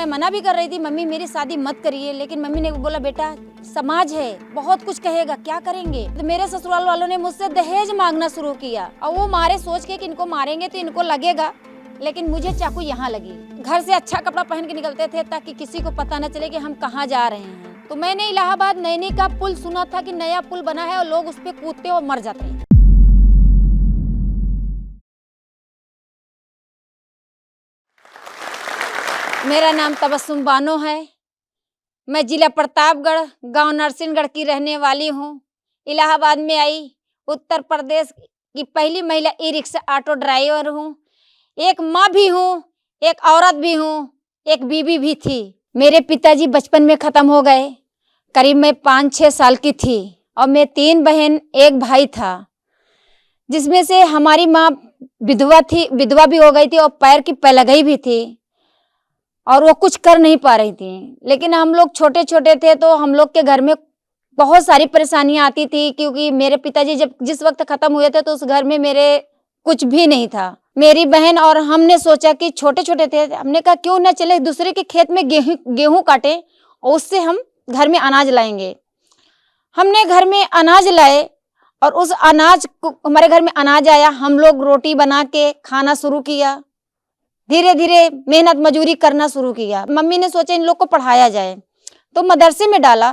मैं मना भी कर रही थी, मम्मी मेरी शादी मत करिए, लेकिन मम्मी ने बोला बेटा समाज है, बहुत कुछ कहेगा, क्या करेंगे। तो मेरे ससुराल वालों ने मुझसे दहेज मांगना शुरू किया और वो मारे सोच के कि इनको मारेंगे तो इनको लगेगा, लेकिन मुझे चाकू यहाँ लगी। घर से अच्छा कपड़ा पहन के निकलते थे ताकि किसी को पता न चले कि हम कहाँ जा रहे हैं। तो मैंने इलाहाबाद नैनी का पुल सुना था कि नया पुल बना है और लोग उस पे कूदते और मर जाते हैं। मेरा नाम तबस्सुम बानो है। मैं जिला प्रतापगढ़, गांव नरसिंहगढ़ की रहने वाली हूँ। इलाहाबाद में आई, उत्तर प्रदेश की पहली महिला ई रिक्शा ऑटो ड्राइवर हूँ। एक माँ भी हूँ, एक औरत भी हूँ, एक बीवी भी थी। मेरे पिताजी बचपन में ख़त्म हो गए, करीब मैं 5-6 साल की थी और मैं 3 बहन, 1 भाई था, जिसमें से हमारी माँ विधवा थी, विधवा भी हो गई थी और पैर की पैलगई भी थी और वो कुछ कर नहीं पा रही थी। लेकिन हम लोग छोटे छोटे थे तो हम लोग के घर में बहुत सारी परेशानियां आती थी, क्योंकि मेरे पिताजी जब जिस वक्त खत्म हुए थे तो उस घर में मेरे कुछ भी नहीं था। मेरी बहन और हमने सोचा कि छोटे छोटे थे, हमने कहा क्यों ना चले दूसरे के खेत में गेहूं काटे और उससे हम घर में अनाज लाएंगे। हमने घर में अनाज लाए और उस अनाज को, हमारे घर में अनाज आया, हम लोग रोटी बना के खाना शुरू किया। धीरे धीरे मेहनत मजूरी करना शुरू किया। मम्मी ने सोचा इन लोग को पढ़ाया जाए, तो मदरसे में डाला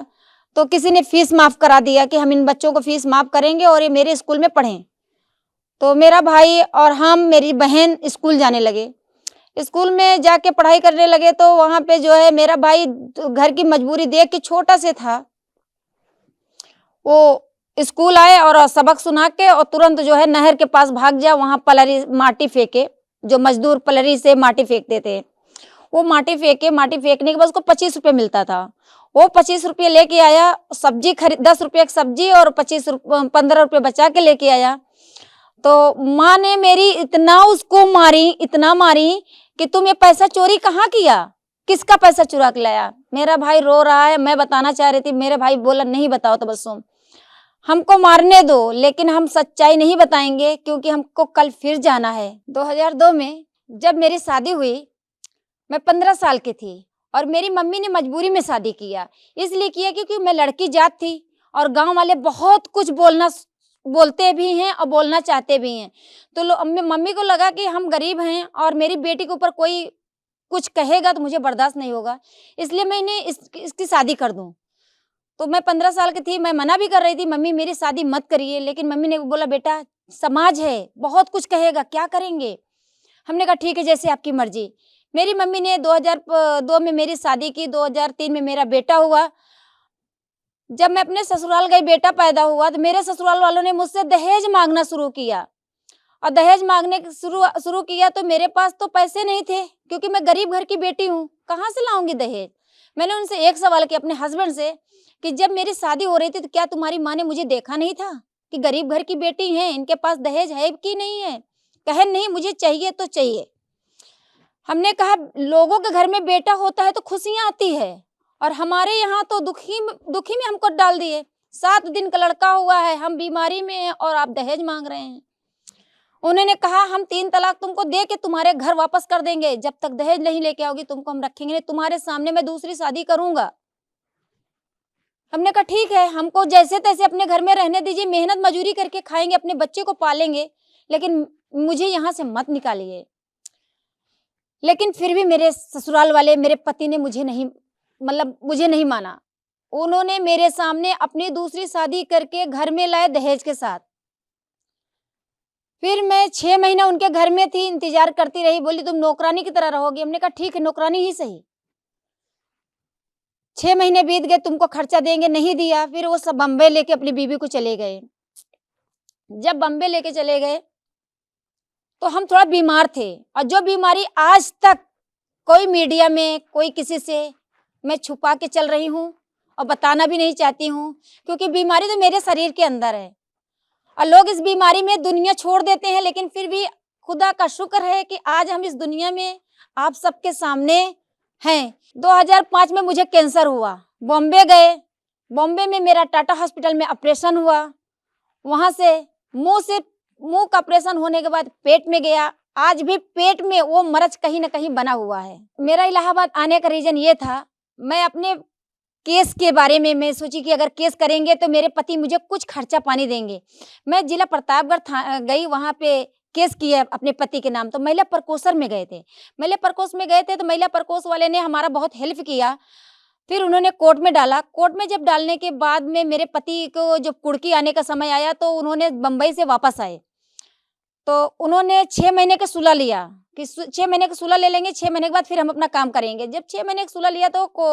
तो किसी ने फीस माफ करा दिया कि हम इन बच्चों को फीस माफ करेंगे और ये मेरे स्कूल में पढ़ें। तो मेरा भाई और हम, मेरी बहन स्कूल जाने लगे। स्कूल में जाके पढ़ाई करने लगे तो वहाँ पे जो है मेरा भाई घर की मजबूरी देख के, छोटा से था, वो स्कूल आए और सबक सुना के और तुरंत जो है नहर के पास भाग जाए, वहाँ पलरी माटी फेंके। जो मजदूर पलरी से माटी फेंकते थे, वो माटी फेंके। माटी फेंकने के बाद उसको 25 रुपये मिलता था। वो 25 रुपये लेके आया, सब्जी खरीद 10 रुपये की सब्जी और 15 रुपये बचा के लेके आया। तो माँ ने मेरी इतना उसको मारी, इतना मारी कि तुम ये पैसा चोरी कहाँ किया, किसका पैसा चुरा के लाया। मेरा भाई रो रहा है, मैं बताना चाह रही थी, मेरे भाई बोला नहीं बताओ तबस्सुम, हमको मारने दो, लेकिन हम सच्चाई नहीं बताएंगे क्योंकि हमको कल फिर जाना है। 2002 में जब मेरी शादी हुई, मैं 15 साल की थी और मेरी मम्मी ने मजबूरी में शादी किया। इसलिए किया क्योंकि मैं लड़की जात थी और गांव वाले बहुत कुछ बोलते भी हैं और बोलना चाहते भी हैं। तो मम्मी को लगा कि हम गरीब हैं और मेरी बेटी के ऊपर कोई कुछ कहेगा तो मुझे बर्दाश्त नहीं होगा, इसलिए मैं इन्हें इसकी शादी कर दूं। तो मैं 15 साल की थी, मैं मना भी कर रही थी, मम्मी मेरी शादी मत करिए, लेकिन मम्मी ने बोला बेटा समाज है, बहुत कुछ कहेगा, क्या करेंगे। हमने कहा ठीक है, जैसे आपकी मर्जी। मेरी मम्मी ने 2002 में मेरी शादी की, 2003 में मेरा बेटा हुआ। जब मैं अपने ससुराल गई, बेटा पैदा हुआ, तो मेरे ससुराल वालों ने मुझसे दहेज मांगना शुरू किया और दहेज मांगने शुरू किया तो मेरे पास तो पैसे नहीं थे, क्योंकि मैं गरीब घर की बेटी हूँ, कहाँ से लाऊंगी दहेज। मैंने उनसे एक सवाल किया अपने हस्बैंड से कि जब मेरी शादी हो रही थी तो क्या तुम्हारी माँ ने मुझे देखा नहीं था कि गरीब घर की बेटी है, इनके पास दहेज है कि नहीं है। कहे नहीं, मुझे चाहिए तो चाहिए। हमने कहा लोगों के घर में बेटा होता है तो खुशियां आती है, और हमारे यहाँ तो दुखी में हमको डाल दिए। 7 दिन का लड़का हुआ है, हम बीमारी में हैं और आप दहेज मांग रहे हैं। उन्होंने कहा हम 3 तलाक तुमको दे के तुम्हारे घर वापस कर देंगे, जब तक दहेज नहीं लेके आओगी तुमको हम रखेंगे नहीं, तुम्हारे सामने मैं दूसरी शादी करूंगा। हमने कहा ठीक है, हमको जैसे तैसे अपने घर में रहने दीजिए, मेहनत मजूरी करके खाएंगे, अपने बच्चे को पालेंगे, लेकिन मुझे यहाँ से मत निकालिए। लेकिन फिर भी मेरे ससुराल वाले, मेरे पति ने मुझे नहीं माना। उन्होंने मेरे सामने अपनी दूसरी शादी करके घर में लाए दहेज के साथ। फिर मैं 6 महीना उनके घर में थी, इंतजार करती रही। बोली तुम नौकरानी की तरह रहोगी। हमने कहा ठीक है, नौकरानी ही सही। 6 महीने बीत गए, तुमको खर्चा देंगे, नहीं दिया। फिर वो सब बम्बई लेके अपनी बीवी को चले गए। जब बम्बई लेके चले गए तो हम थोड़ा बीमार थे, और जो बीमारी आज तक कोई मीडिया में, कोई किसी से मैं छुपा के चल रही हूँ और बताना भी नहीं चाहती हूँ, क्योंकि बीमारी तो मेरे शरीर के अंदर है और लोग इस बीमारी में दुनिया छोड़ देते हैं। लेकिन फिर भी खुदा का शुक्र है कि आज हम इस दुनिया में आप सबके सामने हैं। 2005 में मुझे कैंसर हुआ, बॉम्बे गए। बॉम्बे में मेरा टाटा हॉस्पिटल में ऑपरेशन हुआ। वहाँ से मुंह का ऑपरेशन होने के बाद पेट में गया, आज भी पेट में वो मरज कहीं न कहीं बना हुआ है। मेरा इलाहाबाद आने का रीज़न ये था, मैं अपने केस के बारे में मैं सोची कि अगर केस करेंगे तो मेरे पति मुझे कुछ खर्चा पानी देंगे। मैं जिला प्रतापगढ़ गई, वहाँ पे केस किया अपने पति के नाम, तो महिला प्रकोष्ठ में गए थे। महिला प्रकोष्ठ में गए थे तो महिला प्रकोष्ठ वाले ने हमारा बहुत हेल्प किया। फिर उन्होंने कोर्ट में डाला। कोर्ट में जब डालने के बाद में मेरे पति को जब कुर्की आने का समय आया तो उन्होंने बम्बई से वापस आए। तो उन्होंने 6 महीने का सुलह लिया कि 6 महीने का सुलह ले लेंगे, 6 महीने के बाद फिर हम अपना काम करेंगे। जब 6 महीने का सुलह लिया तो को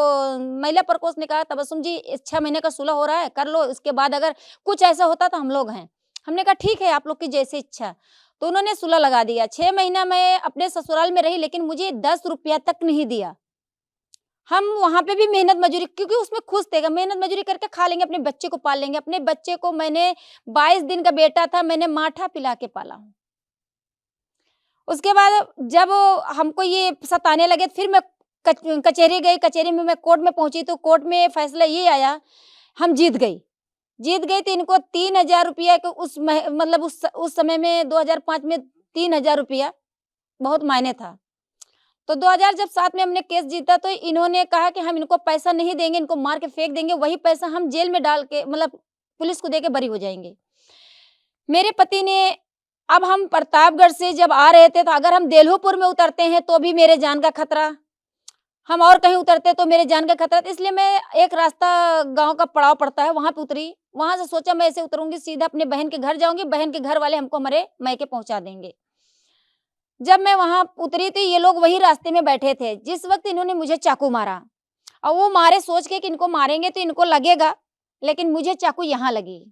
महिला प्रकोष्ठ ने कहा, तबस्सुम जी, इस 6 महीने का सुलह हो रहा है, कर लो, इसके बाद अगर कुछ ऐसा होता तो हम लोग हैं। हमने कहा ठीक है, आप लोग की जैसी इच्छा। तो उन्होंने सुलह लगा दिया। 6 महीना मैं अपने ससुराल में रही, लेकिन मुझे 10 रुपया तक नहीं दिया। हम वहाँ पे भी मेहनत मजूरी, क्योंकि उसमें खुश थे, मेहनत मजूरी करके खा लेंगे, अपने बच्चे को पाल लेंगे। अपने बच्चे को मैंने 22 दिन का बेटा था, मैंने माठा पिला के पाला हूँ। उसके बाद जब हमको ये सताने लगे, फिर मैं कचहरी गई। कचहरी में मैं कोर्ट में पहुंची तो कोर्ट में फैसला ये आया, हम जीत गई। जीत गई तो इनको 3000 रुपया के मतलब उस समय में 2005 में 3000 रुपया बहुत मायने था। तो 2000 जब 7 में हमने केस जीता तो इन्होंने कहा कि हम इनको पैसा नहीं देंगे, इनको मार के फेंक देंगे, वही पैसा हम जेल में डाल के मतलब पुलिस को दे के बरी हो जाएंगे। मेरे पति ने, अब हम प्रतापगढ़ से जब आ रहे थे तो अगर हम देल्हूपुर में उतरते हैं तो भी मेरे जान का खतरा, हम और कहीं उतरते तो मेरे जान का खतरा, तो इसलिए मैं एक रास्ता गाँव का पड़ाव पड़ता है वहाँ पे उतरी। वहाँ से सोचा मैं ऐसे उतरूँगी सीधा अपने बहन के घर जाऊँगी, बहन के घर वाले हमको हमारे मायके पहुँचा देंगे। जब मैं वहाँ उतरी तो ये लोग वही रास्ते में बैठे थे, जिस वक़्त इन्होंने मुझे चाकू मारा और वो मारे सोच के कि इनको मारेंगे तो इनको लगेगा, लेकिन मुझे चाकू यहाँ लगी।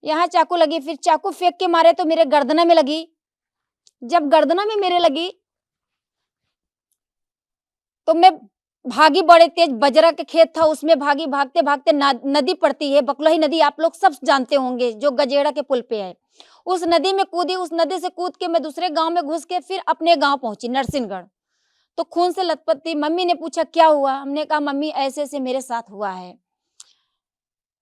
यहाँ चाकू लगी, फिर चाकू फेंक के मारे तो मेरे गर्दना में लगी। जब गर्दना में मेरे लगी तो मैं भागी, बड़े तेज बजरा के खेत था उसमें भागी, भागते-भागते नदी पड़ती है, बकलोही नदी, आप लोग सब जानते होंगे, जो गजेड़ा के पुल पे है। उस नदी में कूदी, उस नदी से कूद के मैं दूसरे गाँव में घुस के फिर अपने गाँव पहुँची नरसिंहगढ़। तो खून से लथपथ थी। मम्मी ने पूछा क्या हुआ? हमने कहा मम्मी ऐसे-ऐसे मेरे साथ हुआ है।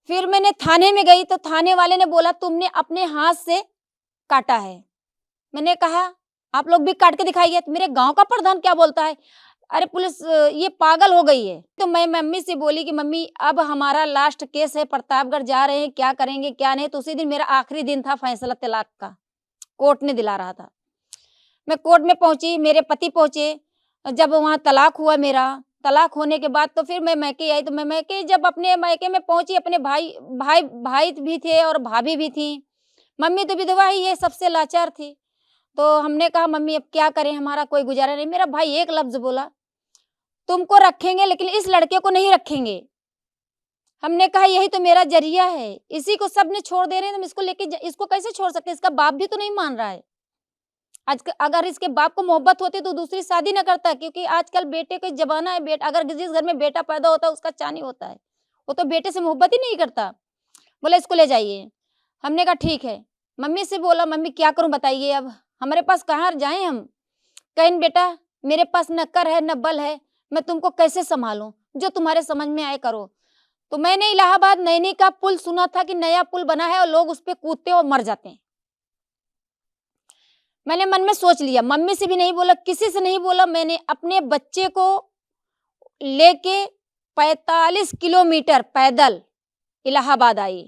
फिर मैंने थाने में गई तो थाने वाले ने बोला तुमने अपने हाथ से काटा है। मैंने कहा आप लोग भी काट के दिखाइए। तो मेरे गाँव का प्रधान क्या बोलता है, अरे पुलिस ये पागल हो गई है। तो मैं मम्मी से बोली कि मम्मी अब हमारा लास्ट केस है, प्रतापगढ़ जा रहे हैं, क्या करेंगे क्या नहीं। तो उसी दिन मेरा आखिरी दिन था फैसला तलाक का, कोर्ट ने दिला रहा था। मैं कोर्ट में पहुंची, मेरे पति पहुंचे। जब वहाँ तलाक हुआ मेरा, तलाक होने के बाद तो फिर मैं मायके आई। तो मैं मायके जब अपने मायके में पहुंची, अपने भाई भी थे और भाभी भी थी। मम्मी तो विधवा ही है, सबसे लाचार थी। तो हमने कहा मम्मी अब क्या करें, हमारा कोई गुजारा नहीं। मेरा भाई एक लफ्ज बोला, तुमको रखेंगे लेकिन इस लड़के को नहीं रखेंगे। हमने कहा यही तो मेरा जरिया है, इसी को सबने छोड़ दे रहे हैं, तुम इसको लेके इसको कैसे छोड़ सकते, इसका बाप भी तो नहीं मान रहा है। आज अगर इसके बाप को मोहब्बत होती तो दूसरी शादी ना करता, क्योंकि आजकल बेटे का जमाना है। अगर जिस घर में बेटा पैदा होता है उसका चानी होता है, वो तो बेटे से मोहब्बत ही नहीं करता। बोला इसको ले जाइए। हमने कहा ठीक है। मम्मी से बोला मम्मी क्या करूं बताइए, अब हमारे पास कहाँ जाएं हम। कहीं बेटा मेरे पास न कर है न बल है, मैं तुमको कैसे संभालूं, जो तुम्हारे समझ में आए करो। तो मैंने इलाहाबाद नैनी का पुल सुना था कि नया पुल बना है और लोग उस पर कूदते और मर जाते हैं। मैंने मन में सोच लिया, मम्मी से भी नहीं बोला, किसी से नहीं बोला। मैंने अपने बच्चे को लेके 45 किलोमीटर पैदल इलाहाबाद आई।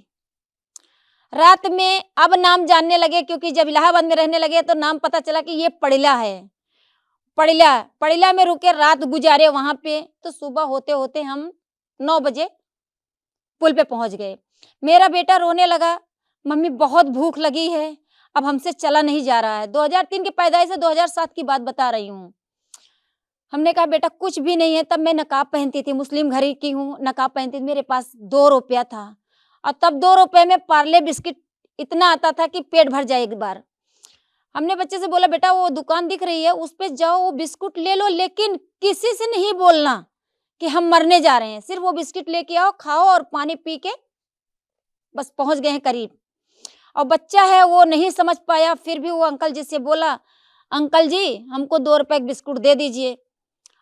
रात में अब नाम जानने लगे, क्योंकि जब इलाहाबाद में रहने लगे तो नाम पता चला कि ये पड़िला है। पड़िला में रुके, रात गुजारे वहां पे। तो सुबह होते होते हम 9 बजे पुल पे पहुंच गए। मेरा बेटा रोने लगा, मम्मी बहुत भूख लगी है, अब हमसे चला नहीं जा रहा है। 2003 की पैदाइश से 2007 की बात बता रही हूँ। हमने कहा बेटा कुछ भी नहीं है। तब मैं नकाब पहनती थी, मुस्लिम घर की हूँ, नकाब पहनती थी। मेरे पास 2 रुपया था और तब 2 रुपए में पार्ले बिस्किट इतना आता था कि पेट भर जाए एक बार। हमने बच्चे से बोला बेटा वो दुकान दिख रही है उस पे जाओ, वो बिस्कुट ले लो, लेकिन किसी से नहीं बोलना कि हम मरने जा रहे हैं। सिर्फ वो बिस्किट लेके आओ, खाओ और पानी पी के बस पहुंच गए हैं करीब। और बच्चा है वो नहीं समझ पाया, फिर भी वो अंकल जी से बोला अंकल जी हमको 2 रुपए का बिस्कुट दे दीजिए।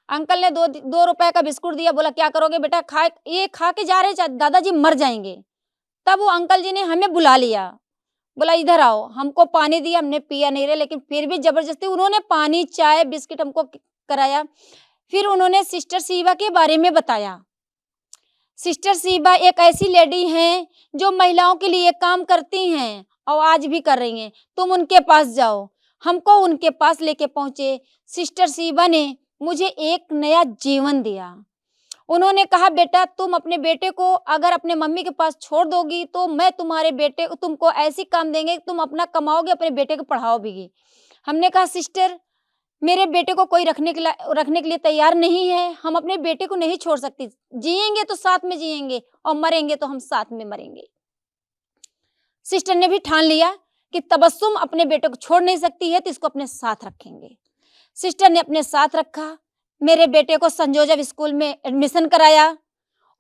अंकल ने 2 रुपए का बिस्कुट दिया। बोला क्या करोगे बेटा, ये खा के जा रहे दादाजी मर जाएंगे। तब वो अंकल जी ने हमें बुला लिया। बोला इधर आओ, हमको पानी दिया, हमने पिया नहीं रहे, लेकिन फिर भी जबरदस्ती उन्होंने पानी, चाय, बिस्किट हमको कराया। फिर उन्होंने सिस्टर शिवा के बारे में बताया। सिस्टर शिवा एक ऐसी लेडी हैं जो महिलाओं के लिए काम करती हैं और आज भी कर रही हैं, तुम उनके पास जाओ। हमको उनके पास लेके पहुंचे। सिस्टर शिवा ने मुझे एक नया जीवन दिया। उन्होंने कहा बेटा तुम अपने बेटे को अगर अपने मम्मी के पास छोड़ दोगी तो मैं तुम्हारे बेटे तुमको ऐसी काम देंगे, तुम अपना कमाओगे, अपने बेटे को पढ़ाओगी। हमने कहा सिस्टर मेरे बेटे को कोई रखने के लिए तैयार नहीं है, हम अपने बेटे को नहीं छोड़ सकती, जिएंगे तो साथ में जिएंगे और मरेंगे तो हम साथ में मरेंगे। सिस्टर ने भी ठान लिया कि तबस्सुम अपने बेटे को छोड़ नहीं सकती है तो इसको अपने साथ रखेंगे। सिस्टर ने अपने साथ रखा, मेरे बेटे को सेंट जोसेफ स्कूल में एडमिशन कराया।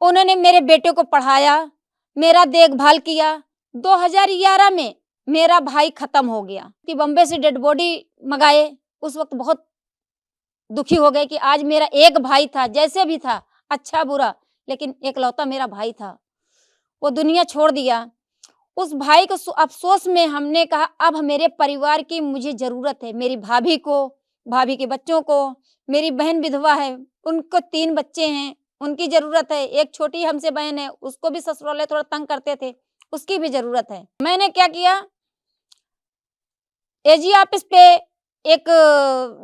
उन्होंने मेरे बेटे को पढ़ाया, मेरा देखभाल किया। 2011 में मेरा भाई खत्म हो गया कि बम्बे से डेड बॉडी मंगाए। उस वक्त बहुत दुखी हो गए कि आज मेरा एक भाई था, जैसे भी था, अच्छा बुरा, लेकिन एकलौता मेरा भाई था, वो दुनिया छोड़ दिया। उस भाई को अफसोस में हमने कहा अब मेरे परिवार की मुझे जरूरत है, मेरी भाभी को, भाभी के बच्चों को, मेरी बहन विधवा है, उनको 3 बच्चे हैं, उनकी जरूरत है। एक छोटी हमसे बहन है, उसको भी ससुराले थोड़ा तंग करते थे, उसकी भी जरूरत है। मैंने क्या किया, एजी ऑफिस पे एक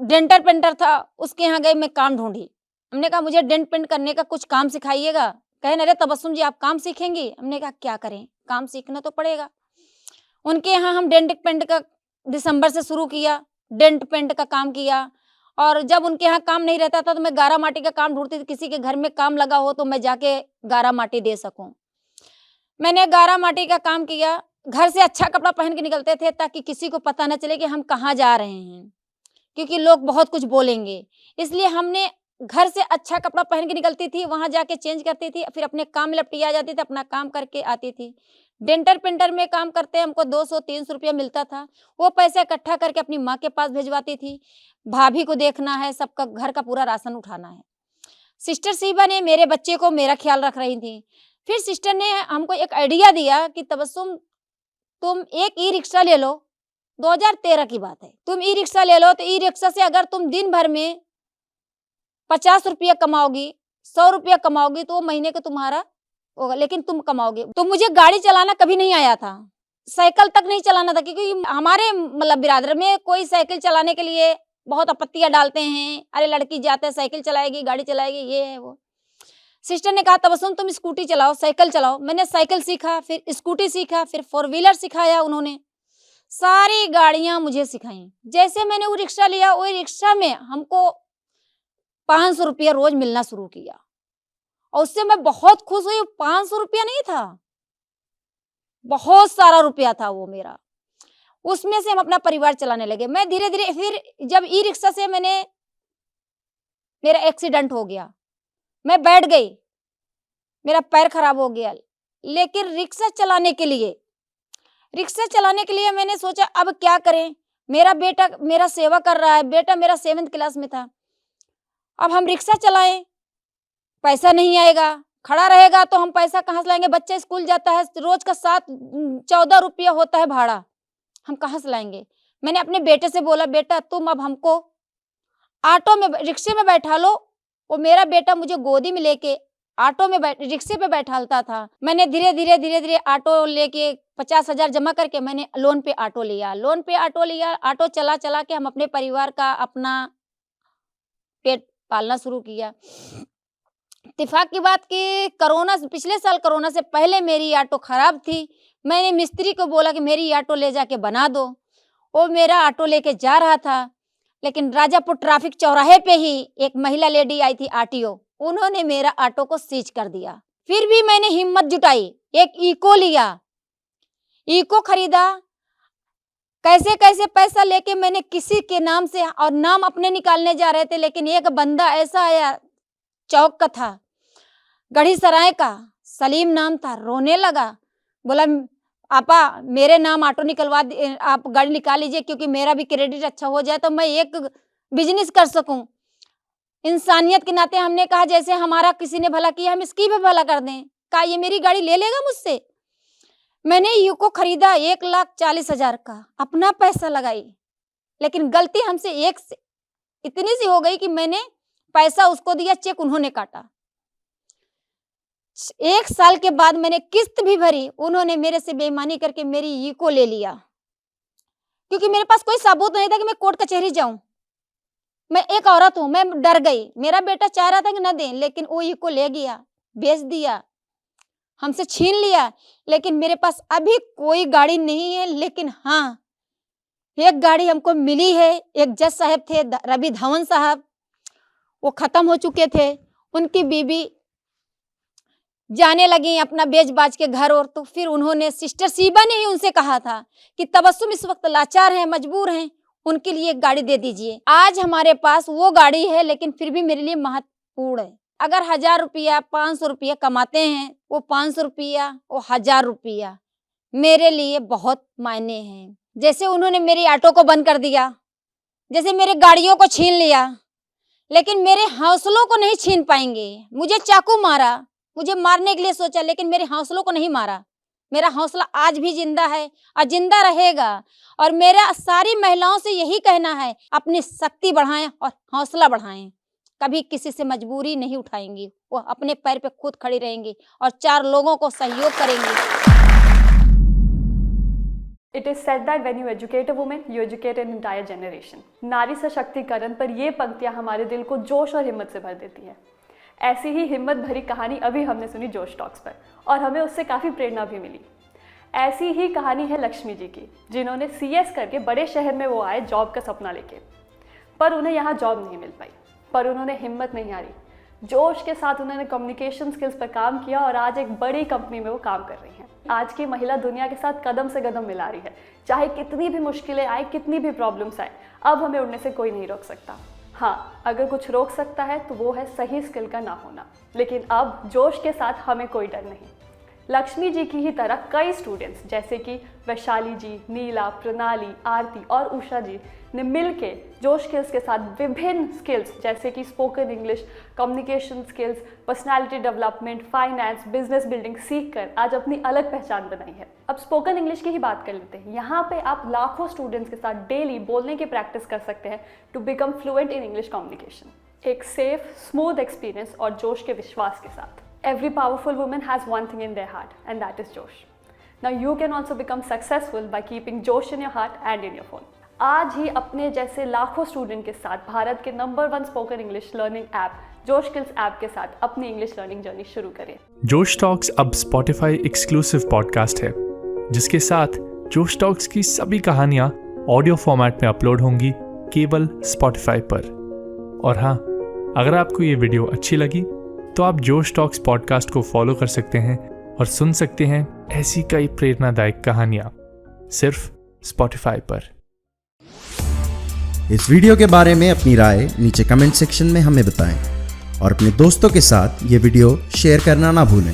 डेंटर पेंटर था, उसके यहाँ गई, मैं काम ढूंढी। हमने कहा मुझे डेंट पेंट करने का कुछ काम सिखाइएगा। कहे अरे तबस्सुम जी आप काम सीखेंगी? हमने कहा क्या करें, काम सीखना तो पड़ेगा। उनके यहाँ हम डेंट पेंट का दिसंबर से शुरू किया, डेंट पेंट का काम किया। और जब उनके यहाँ काम नहीं रहता था तो मैं गारा माटी का काम ढूंढती थी, किसी के घर में काम लगा हो तो मैं जाके गारा माटी दे सकूं। मैंने गारा माटी का काम किया। घर से अच्छा कपड़ा पहन के निकलते थे ताकि किसी को पता न चले कि हम कहाँ जा रहे हैं, क्योंकि लोग बहुत कुछ बोलेंगे। इसलिए हमने घर से अच्छा कपड़ा पहन के निकलती थी, वहां जाके चेंज करती थी, फिर अपने काम में लपटी आ जाती थी, अपना काम करके आती थी। डेंटर पेंटर में काम करते हमको 200-300 रुपया मिलता था। वो पैसे इकट्ठा करके अपनी माँ के पास भिजवाती थी। भाभी को देखना है, सबका घर का पूरा राशन उठाना है। सिस्टर शिवा ने मेरे बच्चे को मेरा ख्याल रख रही थी। फिर सिस्टर ने हमको एक आइडिया दिया कि तबस्सुम तुम एक ई रिक्शा ले लो, 2013 की बात है। तुम ई रिक्शा ले लो, तो ई रिक्शा से अगर तुम दिन भर में 50 रुपया कमाओगी, 100 रुपया कमाओगी तो महीने का तुम्हारा होगा, लेकिन तुम कमाओगे। तो मुझे गाड़ी चलाना कभी नहीं आया था, साइकिल तक नहीं चलाना था, क्योंकि हमारे मतलब बिरादर में कोई साइकिल चलाने के लिए बहुत आपत्तियां डालते हैं, अरे लड़की जाते साइकिल चलाएगी, गाड़ी चलाएगी, ये है वो। सिस्टर ने कहा तबस्सुम तुम स्कूटी चलाओ, साइकिल चलाओ। मैंने साइकिल सीखा, फिर स्कूटी सीखा, फिर 4 व्हीलर सिखाया उन्होंने, सारी गाड़ियां मुझे सिखाई। जैसे मैंने वो रिक्शा लिया, वो रिक्शा में हमको 500 रुपया रोज मिलना शुरू किया और उससे मैं बहुत खुश हुई। 500 रुपया नहीं था, बहुत सारा रुपया था वो मेरा। उसमें से हम अपना परिवार चलाने लगे। मैं धीरे धीरे फिर जब ई रिक्शा से मेरा एक्सीडेंट हो गया, मैं बैठ गई, मेरा पैर खराब हो गया। लेकिन रिक्शा चलाने के लिए मैंने सोचा अब क्या करें। मेरा बेटा मेरा सेवा कर रहा है, बेटा मेरा 7th क्लास में था। अब हम रिक्शा चलाएं, पैसा नहीं आएगा, खड़ा रहेगा तो हम पैसा कहाँ से लाएंगे। बच्चा स्कूल जाता है, रोज का 7-14 रुपया होता है भाड़ा, हम कहाँ से लाएंगे। मैंने अपने बेटे से बोला बेटा तुम अब हमको ऑटो में रिक्शे में बैठा लो। वो मेरा बेटा मुझे गोदी में लेके ऑटो में रिक्शे पे बैठालता था। मैंने धीरे धीरे ऑटो लेके 50,000 जमा करके मैंने लोन पे ऑटो लिया। ऑटो चला चला के हम अपने परिवार का अपना पेट पालना शुरू किया। इत्तेफाक की बात कि पिछले साल कोरोना से पहले मेरी ऑटो खराब थी। मैंने मिस्त्री को बोला कि मेरी ऑटो ले जाके बना दो। वो मेरा ऑटो लेके जा रहा था, लेकिन राजापुर ट्रैफिक चौराहे पे ही एक महिला लेडी आई थी आरटीओ, उन्होंने मेरा ऑटो को सीज कर दिया। फिर भी मैंने हिम्मत जुटाई, एक इको लिया, इको खरीदा। कैसे कैसे पैसा लेके मैंने किसी के नाम से, और नाम अपने निकालने जा रहे थे, लेकिन एक बंदा ऐसा आया, चौक का था, गढ़ी सराय का, सलीम नाम था, रोने लगा। बोला आपा मेरे नाम ऑटो निकलवा, आप गाड़ी निकाल लीजिए, क्योंकि मेरा भी क्रेडिट अच्छा हो जाए तो मैं एक बिजनेस कर सकूं। इंसानियत के नाते हमने कहा जैसे हमारा किसी ने भला किया हम इसकी भी भला कर दें। कहा ये मेरी गाड़ी ले लेगा मुझसे। मैंने यूको खरीदा 1,40,000 का, अपना पैसा लगाई, लेकिन गलती हमसे इतनी सी हो गई कि मैंने पैसा उसको दिया, चेक उन्होंने काटा। 1 साल के बाद मैंने किस्त भी भरी, उन्होंने मेरे से बेईमानी करके मेरी यूको ले लिया, क्योंकि मेरे पास कोई सबूत नहीं था कि मैं कोर्ट कचहरी जाऊं। मैं एक औरत हूं, मैं डर गई। मेरा बेटा चाह रहा था कि न दें, लेकिन वो यूको ले गया, बेच दिया, हमसे छीन लिया। लेकिन मेरे पास अभी कोई गाड़ी नहीं है, लेकिन हाँ, एक गाड़ी हमको मिली है। एक जज साहब थे, रवि धवन साहब, वो खत्म हो चुके थे, उनकी बीबी जाने लगी अपना बेच बाज के घर। और तो फिर उन्होंने, सिस्टर शिवा ने ही उनसे कहा था कि तबस्सुम इस वक्त लाचार हैं, मजबूर हैं, उनके लिए एक गाड़ी दे दीजिए। आज हमारे पास वो गाड़ी है, लेकिन फिर भी मेरे लिए महत्वपूर्ण है। अगर 1000 रुपया 500 रुपया कमाते हैं, वो 500 रुपया वो 1000 रुपया मेरे लिए बहुत मायने हैं। जैसे उन्होंने मेरी ऑटो को बंद कर दिया, जैसे मेरे गाड़ियों को छीन लिया, लेकिन मेरे हौसलों को नहीं छीन पाएंगे। मुझे चाकू मारा, मुझे मारने के लिए सोचा, लेकिन मेरे हौसलों को नहीं मारा। मेरा हौसला आज भी जिंदा है और जिंदा रहेगा। और मेरा सारी महिलाओं से यही कहना है, अपनी शक्ति बढ़ाएं और हौसला बढ़ाएं। कभी किसी से मजबूरी नहीं उठाएंगी, वो अपने पैर पे खुद खड़ी रहेंगी और 4 लोगों को सहयोग करेंगी। It is said that when you educate a woman, you educate an entire generation. नारी सशक्तिकरण पर ये पंक्तियां हमारे दिल को जोश और हिम्मत से भर देती है। ऐसी ही हिम्मत भरी कहानी अभी हमने सुनी जोश टॉक्स पर, और हमें उससे काफ़ी प्रेरणा भी मिली। ऐसी ही कहानी है लक्ष्मी जी की, जिन्होंने CS करके बड़े शहर में वो आए जॉब का सपना लेके, पर उन्हें यहाँ जॉब नहीं मिल पाई। पर उन्होंने हिम्मत नहीं हारी, जोश के साथ उन्होंने कम्युनिकेशन स्किल्स पर काम किया और आज एक बड़ी कंपनी में वो काम कर रही हैं। आज की महिला दुनिया के साथ कदम से कदम मिला रही है। चाहे कितनी भी मुश्किलें आए, कितनी भी प्रॉब्लम्स आए, अब हमें उड़ने से कोई नहीं रोक सकता। हाँ, अगर कुछ रोक सकता है तो वो है सही स्किल का ना होना। लेकिन अब जोश के साथ हमें कोई डर नहीं। लक्ष्मी जी की ही तरह कई स्टूडेंट्स जैसे कि वैशाली जी, नीला, प्रणाली, आरती और उषा जी ने मिलके जोश स्किल्स के साथ विभिन्न स्किल्स जैसे कि spoken English, communication skills, personality development, finance, business building सीख कर आज अपनी अलग पहचान बनाई है। अब स्पोकन इंग्लिश की ही बात कर लेते हैं। यहाँ पे आप लाखों स्टूडेंट्स के साथ डेली बोलने की प्रैक्टिस कर सकते हैं to become fluent in English communication. एक सेफ, स्मूथ एक्सपीरियंस और जोश के विश्वास के साथ। Every powerful woman has one thing in their heart, and that is जोश. Now you can also become successful by keeping जोश in your heart and in your phone. आज ही अपने जैसे लाखों स्टूडेंट के साथ भारत के number 1 spoken English learning app जोश स्किल्स ऐप के साथ अपनी इंग्लिश लर्निंग जर्नी शुरू करें। जोश टॉक्स अब Spotify एक्सक्लूसिव पॉडकास्ट है, जिसके साथ जोश टॉक्स की सभी कहानियाँ ऑडियो फॉर्मेट में अपलोड होंगी केवल Spotify पर। और हाँ, अगर आपको ये वीडियो अच्छी लगी तो आप जोश टॉक्स पॉडकास्ट को फॉलो कर सकते हैं और सुन सकते हैं ऐसी कई प्रेरणादायक कहानियां सिर्फ Spotify पर। इस वीडियो के बारे में अपनी राय नीचे कमेंट सेक्शन में हमें बताएं और अपने दोस्तों के साथ ये वीडियो शेयर करना ना भूलें।